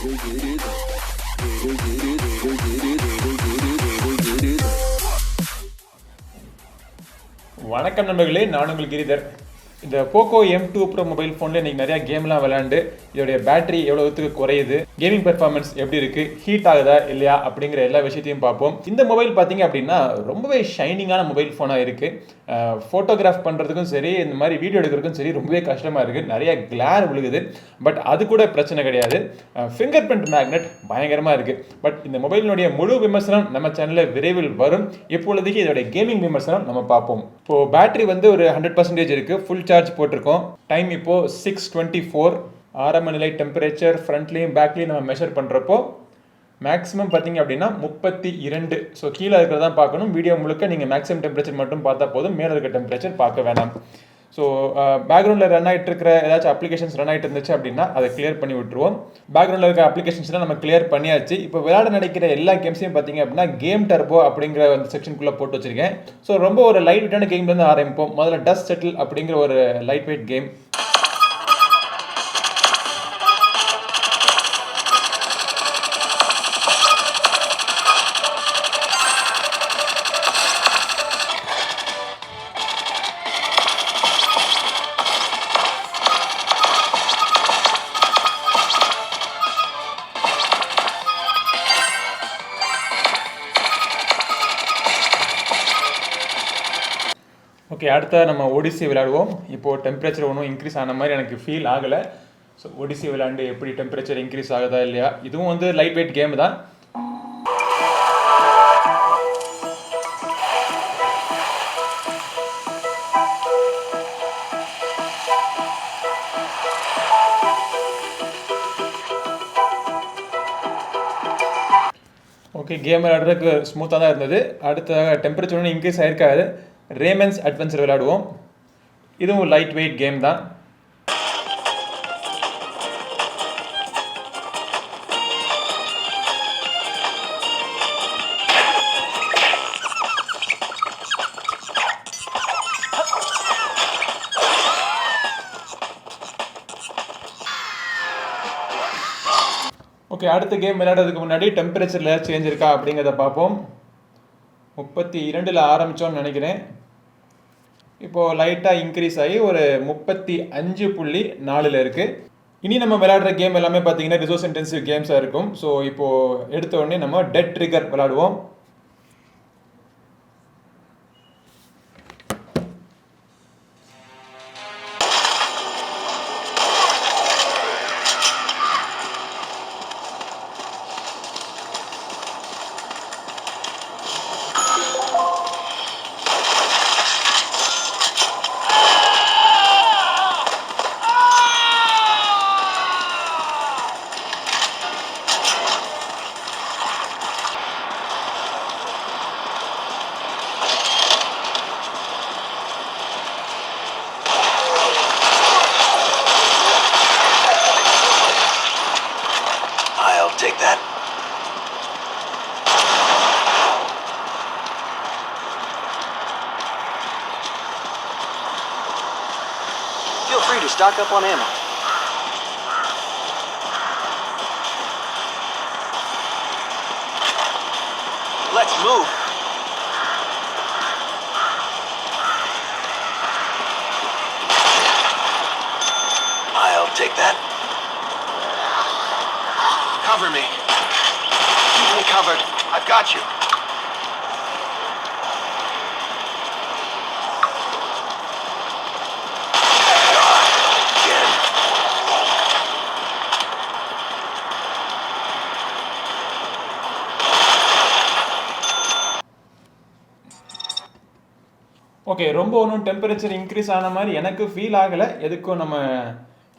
வணக்கம் நண்பர்களே, நான் உங்கள் கிரிதர். இந்த Poco M2 Pro மொபைல் ஃபோனில் இன்றைக்கி நிறையா கேம்லாம் விளையாண்டு இதோடைய பேட்டரி எவ்வளோத்துக்கு குறையுது, கேமிங் பெர்ஃபார்மன்ஸ் எப்படி இருக்குது, ஹீட் ஆகுதா இல்லையா அப்படிங்கிற எல்லா விஷயத்தையும் பார்ப்போம். இந்த மொபைல் பார்த்தீங்க அப்படின்னா ரொம்பவே ஷைனிங்கான மொபைல் ஃபோனாக இருக்குது. ஃபோட்டோகிராஃப் பண்ணுறதுக்கும் சரி, இந்த மாதிரி வீடியோ எடுக்கிறதுக்கும் சரி ரொம்பவே கஷ்டமாக இருக்குது. நிறைய கிளார் விழுகுது. பட் அது கூட பிரச்சனை கிடையாது. ஃபிங்கர் பிரிண்ட் மேக்னெட் பயங்கரமாக இருக்குது. பட் இந்த மொபைலினுடைய முழு விமர்சனம் நம்ம சேனலில் விரைவில் வரும். இப்பொழுதுக்கு இதோடைய கேமிங் விமர்சனம் நம்ம பார்ப்போம். இப்போது பேட்டரி வந்து ஒரு 100% இருக்குது. ஃபுல் சார்ஜ் போட்டிருக்கோம். டைம் இப்போது 6:24. ஆரம்ப நிலை டெம்பரேச்சர் ஃப்ரண்ட்லேயும் பேக்லேயும் நம்ம மெஷர் பண்ணுறப்போ மேக்ஸிமம் பார்த்தீங்க அப்படின்னா 32. ஸோ கீழே இருக்கிறதான் பார்க்கணும். வீடியோ முழுக்க நீங்கள் மேக்ஸிமம் டெம்பரேச்சர் மட்டும் பார்த்தா போதும், மேலே இருக்க டெம்பரேச்சர் பார்க்க வேணாம். ஸோ பேக்ரவுண்டில் ரன் ஆகிட்டு இருக்கிற ஏதாச்சும் அப்ளிகேஷன்ஸ் ரன் ஆகிட்டு இருந்துச்சு அப்படின்னா அதை கிளியர் பண்ணி விட்டுருவோம். பேக்ரவுண்டில் இருக்க அப்ளிகேஷன்ஸ்லாம் நம்ம கிளியர் பண்ணியாச்சு. இப்போ விளையாட நினைக்கிற எல்லா கேம்ஸையும் பார்த்தீங்க அப்படின்னா கேம் டர்போ அப்படிங்கிற அந்த செக்ஷனுக்குள்ளே போட்டு வச்சிருக்கேன். ஸோ ரொம்ப ஒரு லைட் வெயிட்டான கேம்லேருந்து ஆரம்பிப்போம். முதல்ல டஸ்ட் செட்டில் அப்படிங்கிற ஒரு லைட் வெயிட் கேம். ஓகே, அடுத்த நம்ம ஒடிசி விளையாடுவோம். இப்போது டெம்பரேச்சர் ஒன்றும் இன்க்ரீஸ் ஆன மாதிரி எனக்கு ஃபீல் ஆகலை. ஸோ ஒடிசி விளையாண்டு எப்படி டெம்பரேச்சர் இன்க்ரீஸ் ஆகுதா இல்லையா. இதுவும் வந்து லைட் வெயிட் கேம் தான். ஓகே, கேம் விளையாடுறதுக்கு ஸ்மூத்தாக தான் இருந்தது. அடுத்த டெம்பரேச்சர் ஒன்றும் இன்க்ரீஸ் ஆகிருக்காது. ரேமன்ஸ் அட்வென்ச்சர் விளையாடுவோம். இதுவும் லைட் வெயிட் கேம் தான். ஓகே, அடுத்த கேம் விளையாடுறதுக்கு முன்னாடி டெம்பரேச்சரில் சேஞ்ச் இருக்கா அப்படிங்கிறத பார்ப்போம். 32 ஆரம்பித்தோன்னு நினைக்கிறேன். இப்போது லைட்டாக இன்க்ரீஸ் ஆகி ஒரு 35.4 இருக்குது. இனி நம்ம விளையாடுற கேம் எல்லாமே பார்த்தீங்கன்னா ரிசோர்ஸ் இன்டென்சிவ் கேம்ஸாக இருக்கும். ஸோ இப்போது எடுத்த உடனே நம்ம டெட் ட்ரிகர் விளையாடுவோம். Take that. Feel free to stock up on ammo. Let's move. I'll take that. Cover me. Keep me covered. I've got you. Again. Okay, ரொம்ப ஒன்றும் டெம்பரேச்சர் இன்க்ரீஸ் ஆன மாதிரி எனக்கு ஃபீல் ஆகலை. எதுக்கும் நம்ம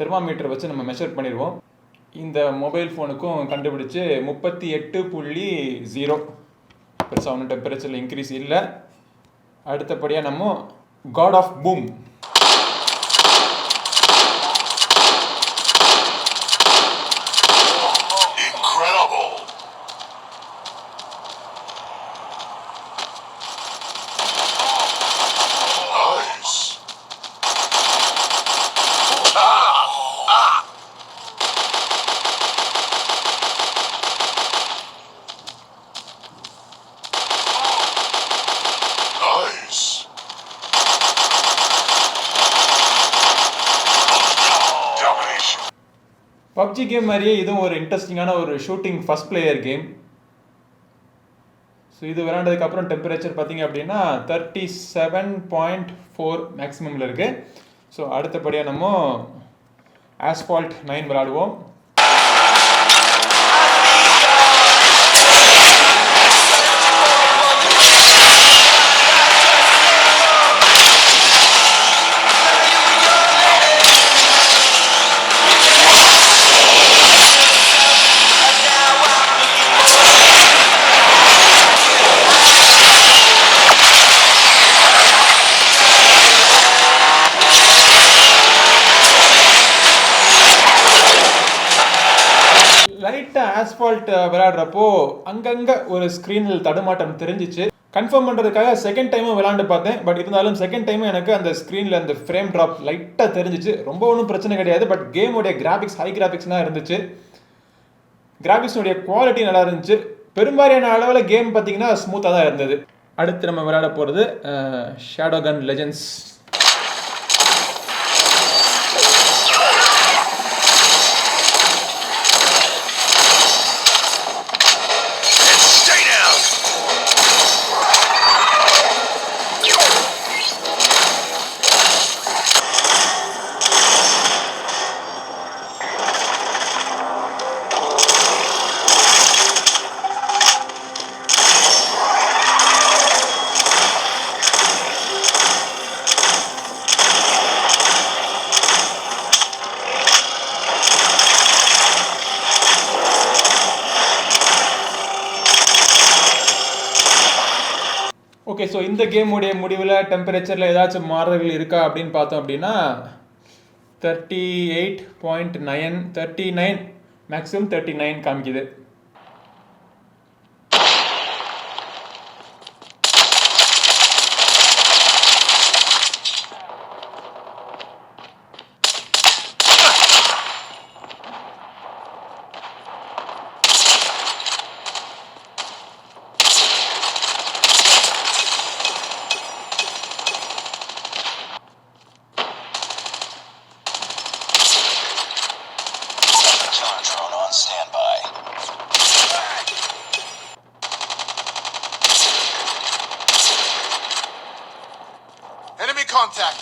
தெர்மாமீட்டர் வச்சு நம்ம மெஷர் பண்ணிடுவோம். இந்த மொபைல் ஃபோனுக்கும் கண்டுபிடிச்சு 38.0. பெருசாக ஒன்றும் டெம்பரேச்சரில் இன்க்ரீஸ் இல்லை. அடுத்தபடியாக நம்ம god of boom. PUBG game மாதிரியே இதுவும் ஒரு இன்ட்ரெஸ்டிங்கான ஒரு shooting first player game. So இது விளையாண்டதுக்கப்புறம் டெம்பரேச்சர் பார்த்தீங்க அப்படின்னா 37.4 மேக்ஸிமமில் இருக்குது. ஸோ அடுத்தபடியாக நம்ம ஆஸ்பால்ட் 9 விளையாடுவோம். லைட்டாக ஆஸ்பால்ட் விளையாடுறப்போ அங்கங்கே ஒரு ஸ்க்ரீனில் தடுமாட்டம் தெரிஞ்சிச்சு. கன்ஃபார்ம் பண்ணுறதுக்காக செகண்ட் டைமும் விளையாண்டு பார்த்தேன். பட் இருந்தாலும் செகண்ட் டைமும் எனக்கு அந்த ஸ்க்ரீனில் அந்த ஃப்ரேம் ட்ராப் லைட்டாக தெரிஞ்சிச்சு. ரொம்ப ஒன்றும் பிரச்சனை கிடையாது. பட் கேமோடைய கிராஃபிக்ஸ் ஹை கிராஃபிக்ஸ்லாம் இருந்துச்சு. கிராஃபிக்ஸோடைய குவாலிட்டி நல்லா இருந்துச்சு. பெரும்பாலான அளவில் கேம் பார்த்தீங்கன்னா ஸ்மூத்தாக தான் இருந்தது. அடுத்து நம்ம விளையாட போகிறது ஷேடோகன் லெஜெண்ட்ஸ். ஓகே, ஸோ இந்த கேமுடைய முடிவில் டெம்பரேச்சரில் ஏதாச்சும் மாறுதல்கள் இருக்கா அப்படின்னு பார்த்தோம் அப்படின்னா 38.9 39 மேக்ஸிமம் 39 காமிக்குது. Enemy contact.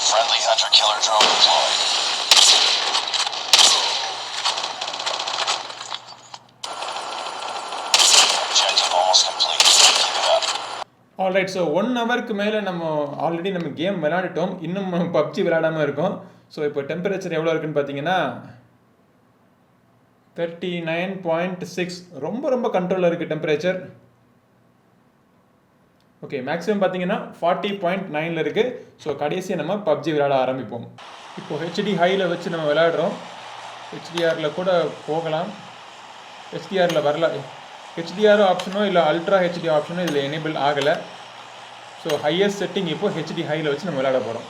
Friendly hunter-killer drone deployed. Objective almost complete. Keep it up. Alright, so 1 ஹவருக்கு மேலே நம்ம ஆல்ரெடி நம்ம கேம் விளையாடிட்டோம். இன்னும் பப்ஜி விளையாடாமல் இருக்கோம். ஸோ இப்போ டெம்பரேச்சர் எவ்வளோ இருக்குன்னு பார்த்தீங்கன்னா 39.6. ரொம்ப ரொம்ப கண்ட்ரோலில் இருக்குது டெம்பரேச்சர். ஓகே, மேக்ஸிமம் பார்த்தீங்கன்னா 40.9 இருக்குது. ஸோ கடைசியாக நம்ம பப்ஜி விளையாட ஆரம்பிப்போம். இப்போது ஹெச்டி ஹையில் வச்சு நம்ம விளையாடுறோம். ஹெச்டிஆரில் கூட போகலாம், ஹெச்டிஆரில் வரல. ஹெச்டிஆர் ஆப்ஷனோ இல்லை அல்ட்ரா ஹெச்டி ஆப்ஷனோ இதில் எனேபிள் ஆகலை. ஸோ ஹையஸ்ட் செட்டிங் இப்போது ஹெச்டி ஹையில் வச்சு நம்ம விளையாட போகிறோம்.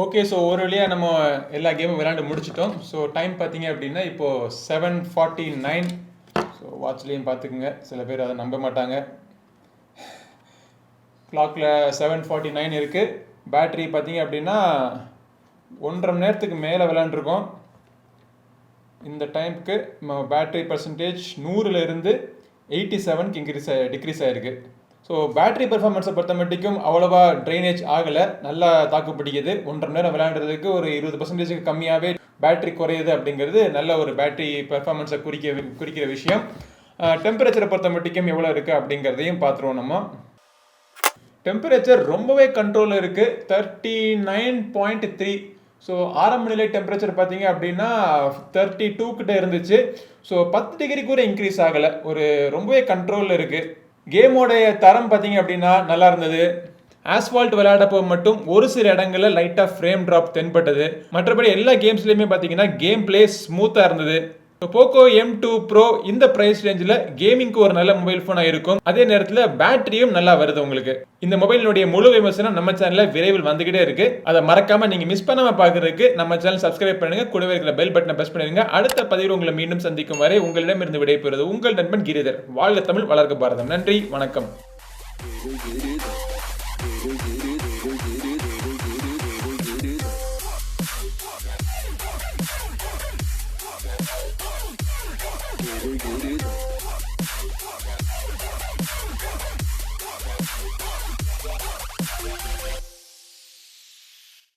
ஓகே, ஸோ ஒரு வழியாக நம்ம எல்லா கேமும் விளையாண்டு முடிச்சிட்டோம். ஸோ டைம் பார்த்தீங்க அப்படின்னா இப்போது 7:49. ஸோ வாட்ச்லேயும் பார்த்துக்குங்க, சில பேர் அதை நம்ப மாட்டாங்க. கிளாக்கில் 7:49 இருக்குது. பேட்ரி பார்த்தீங்க அப்படின்னா 1.5 மணி நேரத்துக்கு மேலே விளையாண்டுருக்கோம். இந்த டைமுக்கு நம்ம பேட்ரி பர்சன்டேஜ் 100லேருந்து 87க்கு டிக்ரீஸ் ஆகிருக்கு. ஸோ பேட்டரி பெர்ஃபார்மன்ஸை பொறுத்த மட்டும் அவ்வளோவா ட்ரைனேஜ் ஆகலை, நல்லா தாக்கு பிடிக்குது. 1.5 மணி நேரம் விளையாடுறதுக்கு ஒரு 20% கம்மியாகவே பேட்டரி குறையுது அப்படிங்கிறது நல்ல ஒரு பேட்டரி பெர்ஃபார்மன்ஸை குறிக்கிற விஷயம். டெம்பரேச்சரை பொறுத்த மட்டும் எவ்வளோ இருக்குது அப்படிங்கிறதையும் பார்த்துருவோம். நம்ம டெம்பரேச்சர் ரொம்பவே கண்ட்ரோலில் இருக்குது, 39.3. ஸோ ஆரம்ப நிலை டெம்பரேச்சர் பார்த்தீங்க அப்படின்னா 32 கிட்ட இருந்துச்சு. ஸோ 10 டிகிரி கூட இன்க்ரீஸ் ஆகலை, ஒரு ரொம்பவே கண்ட்ரோலில் இருக்குது. கேமோடைய தரம் பார்த்தீங்க அப்படின்னா நல்லா இருந்தது. ஆஸ்பால்ட் விளையாடப்போ மட்டும் ஒரு சில இடங்களில் லைட்டாக ஃப்ரேம் ட்ராப் தென்பட்டது. மற்றபடி எல்லா கேம்ஸ்லையுமே பார்த்தீங்கன்னா கேம் பிளே ஸ்மூத்தாக இருந்தது. போக்கோ M2 Pro இந்த பிரைஸ் ரேஞ்சில் கேமிங்க்கு ஒரு நல்ல மொபைல் ஃபோனாக இருக்கும். அதே நேரத்தில் பேட்டரியும் நல்லா வருது உங்களுக்கு. இந்த மொபைலினுடைய முழு விமர்சனம் நம்ம சேனலில் விரைவில் வந்துகிட்டே இருக்கு. அதை மறக்காம நீங்க மிஸ் பண்ணாம பார்க்கறதுக்கு நம்ம சேனல் சப்ஸ்கிரைப் பண்ணுங்க, கூடவே இருக்கிற பெல் பட்டனை பிரஸ் பண்ணிடுங்க. அடுத்த பதிவில் உங்களை மீண்டும் சந்திக்கும் வரை உங்களிடமிருந்து விடைபெறுவது உங்கள் நண்பன் கிரிதர். வாழ்க தமிழ், வளர்க பாரதம். நன்றி, வணக்கம். Get it.